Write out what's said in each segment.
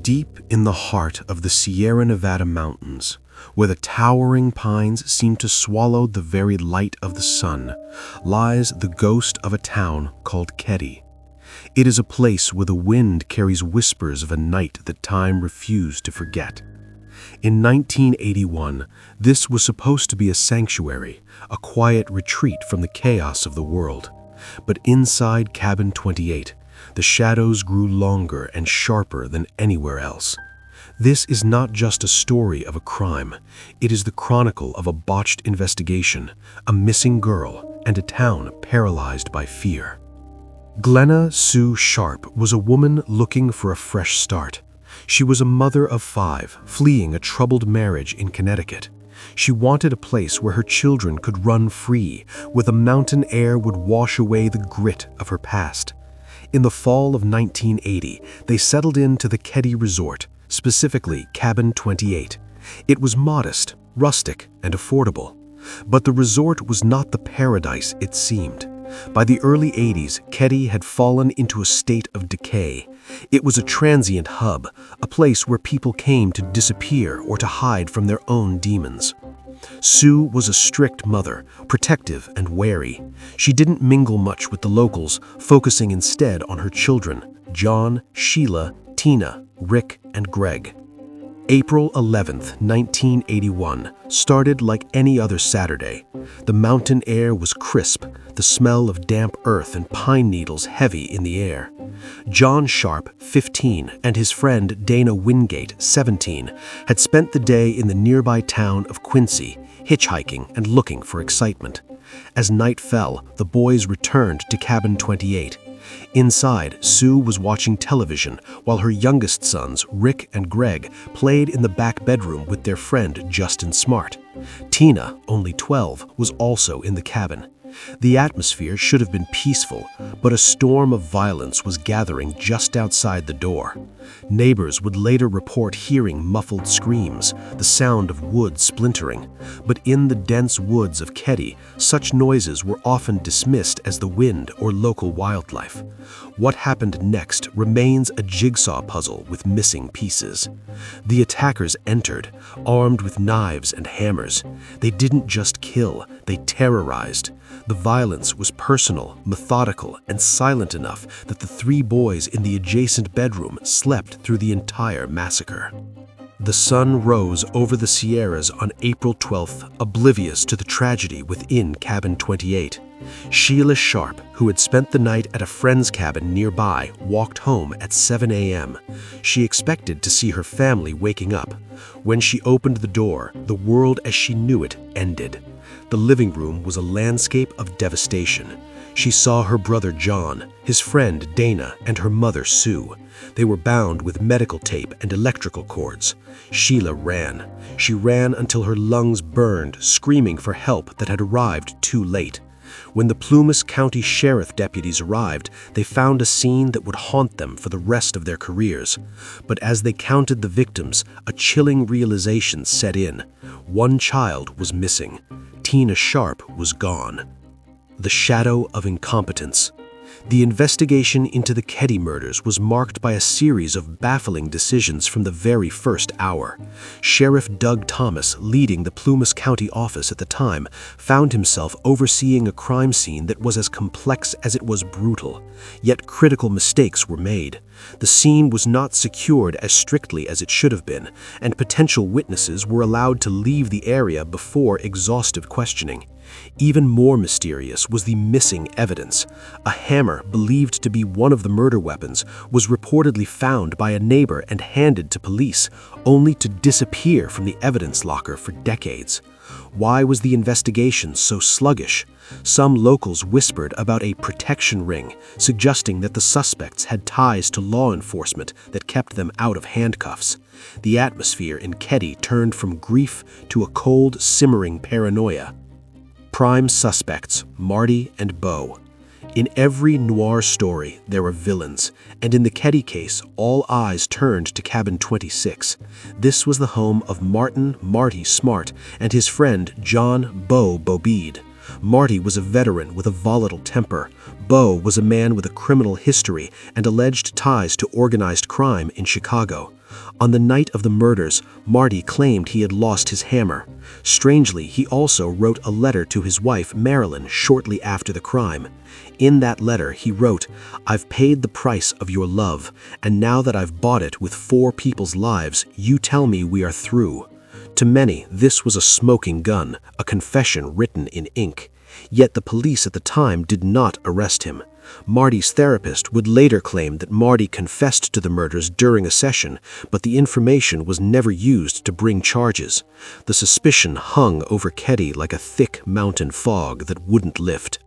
Deep in the heart of the Sierra Nevada mountains, where the towering pines seem to swallow the very light of the sun, lies the ghost of a town called Keddie. It is a place where the wind carries whispers of a night that time refused to forget. In 1981, this was supposed to be a sanctuary, a quiet retreat from the chaos of the world. But inside Cabin 28, the shadows grew longer and sharper than anywhere else. This is not just a story of a crime. It is the chronicle of a botched investigation, a missing girl, and a town paralyzed by fear. Glenna Sue Sharp was a woman looking for a fresh start. She was a mother of 5, fleeing a troubled marriage in Connecticut. She wanted a place where her children could run free, where the mountain air would wash away the grit of her past. In the fall of 1980, they settled into the Keddie Resort, specifically Cabin 28. It was modest, rustic, and affordable. But the resort was not the paradise it seemed. By the early 80s, Keddie had fallen into a state of decay. It was a transient hub, a place where people came to disappear or to hide from their own demons. Sue was a strict mother, protective and wary. She didn't mingle much with the locals, focusing instead on her children, John, Sheila, Tina, Rick, and Greg. April 11th, 1981, started like any other Saturday. The mountain air was crisp, the smell of damp earth and pine needles heavy in the air. John Sharp, 15, and his friend Dana Wingate, 17, had spent the day in the nearby town of Quincy, hitchhiking and looking for excitement. As night fell, the boys returned to Cabin 28. Inside, Sue was watching television while her youngest sons, Rick and Greg, played in the back bedroom with their friend Justin Smart. Tina, only 12, was also in the cabin. The atmosphere should have been peaceful, but a storm of violence was gathering just outside the door. Neighbors would later report hearing muffled screams, the sound of wood splintering. But in the dense woods of Keddie, such noises were often dismissed as the wind or local wildlife. What happened next remains a jigsaw puzzle with missing pieces. The attackers entered, armed with knives and hammers. They didn't just kill, they terrorized. The violence was personal, methodical, and silent enough that the 3 boys in the adjacent bedroom slept through the entire massacre. The sun rose over the Sierras on April 12th, oblivious to the tragedy within Cabin 28. Sheila Sharp, who had spent the night at a friend's cabin nearby, walked home at 7 a.m. She expected to see her family waking up. When she opened the door, the world as she knew it ended. The living room was a landscape of devastation. She saw her brother John, his friend Dana, and her mother Sue. They were bound with medical tape and electrical cords. Sheila ran. She ran until her lungs burned, screaming for help that had arrived too late. When the Plumas County Sheriff deputies arrived, they found a scene that would haunt them for the rest of their careers. But as they counted the victims, a chilling realization set in. One child was missing. Tina Sharp was gone. The shadow of incompetence. The investigation into the Keddie murders was marked by a series of baffling decisions from the very first hour. Sheriff Doug Thomas, leading the Plumas County office at the time, found himself overseeing a crime scene that was as complex as it was brutal. Yet critical mistakes were made. The scene was not secured as strictly as it should have been, and potential witnesses were allowed to leave the area before exhaustive questioning. Even more mysterious was the missing evidence. A hammer, believed to be one of the murder weapons, was reportedly found by a neighbor and handed to police, only to disappear from the evidence locker for decades. Why was the investigation so sluggish? Some locals whispered about a protection ring, suggesting that the suspects had ties to law enforcement that kept them out of handcuffs. The atmosphere in Keddie turned from grief to a cold, simmering paranoia. Prime suspects, Marty and Bo. In every noir story, there were villains, and in the Keddie case, all eyes turned to Cabin 26. This was the home of Marty Smart and his friend John Bo Bobede. Marty was a veteran with a volatile temper. Bo was a man with a criminal history and alleged ties to organized crime in Chicago. On the night of the murders, Marty claimed he had lost his hammer. Strangely, he also wrote a letter to his wife, Marilyn, shortly after the crime. In that letter, he wrote, "I've paid the price of your love, and now that I've bought it with 4 people's lives, you tell me we are through." To many, this was a smoking gun, a confession written in ink. Yet the police at the time did not arrest him. Marty's therapist would later claim that Marty confessed to the murders during a session, but the information was never used to bring charges. The suspicion hung over Keddie like a thick mountain fog that wouldn't lift.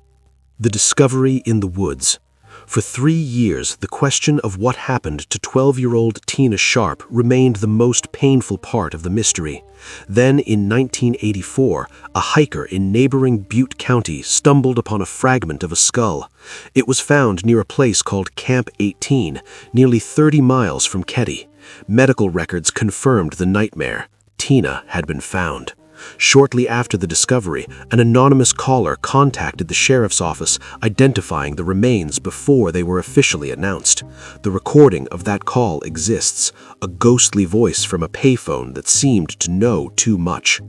The discovery in the woods. For 3 years, the question of what happened to 12-year-old Tina Sharp remained the most painful part of the mystery. Then, in 1984, a hiker in neighboring Butte County stumbled upon a fragment of a skull. It was found near a place called Camp 18, nearly 30 miles from Keddie. Medical records confirmed the nightmare. Tina had been found. Shortly after the discovery, an anonymous caller contacted the sheriff's office, identifying the remains before they were officially announced. The recording of that call exists, a ghostly voice from a payphone that seemed to know too much.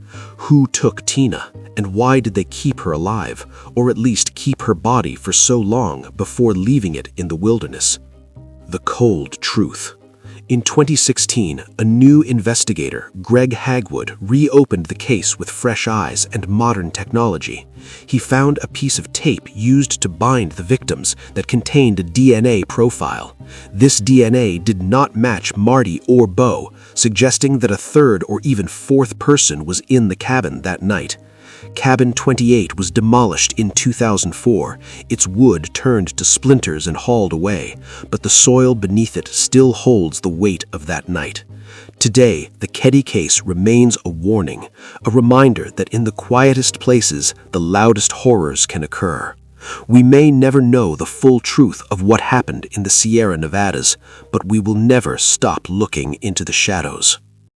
Who took Tina, and why did they keep her alive, or at least keep her body for so long before leaving it in the wilderness? The cold truth. In 2016, a new investigator, Greg Hagwood, reopened the case with fresh eyes and modern technology. He found a piece of tape used to bind the victims that contained a DNA profile. This DNA did not match Marty or Bo, suggesting that a third or even fourth person was in the cabin that night. Cabin 28 was demolished in 2004, its wood turned to splinters and hauled away, but the soil beneath it still holds the weight of that night. Today, the Keddie case remains a warning, a reminder that in the quietest places, the loudest horrors can occur. We may never know the full truth of what happened in the Sierra Nevadas, but we will never stop looking into the shadows.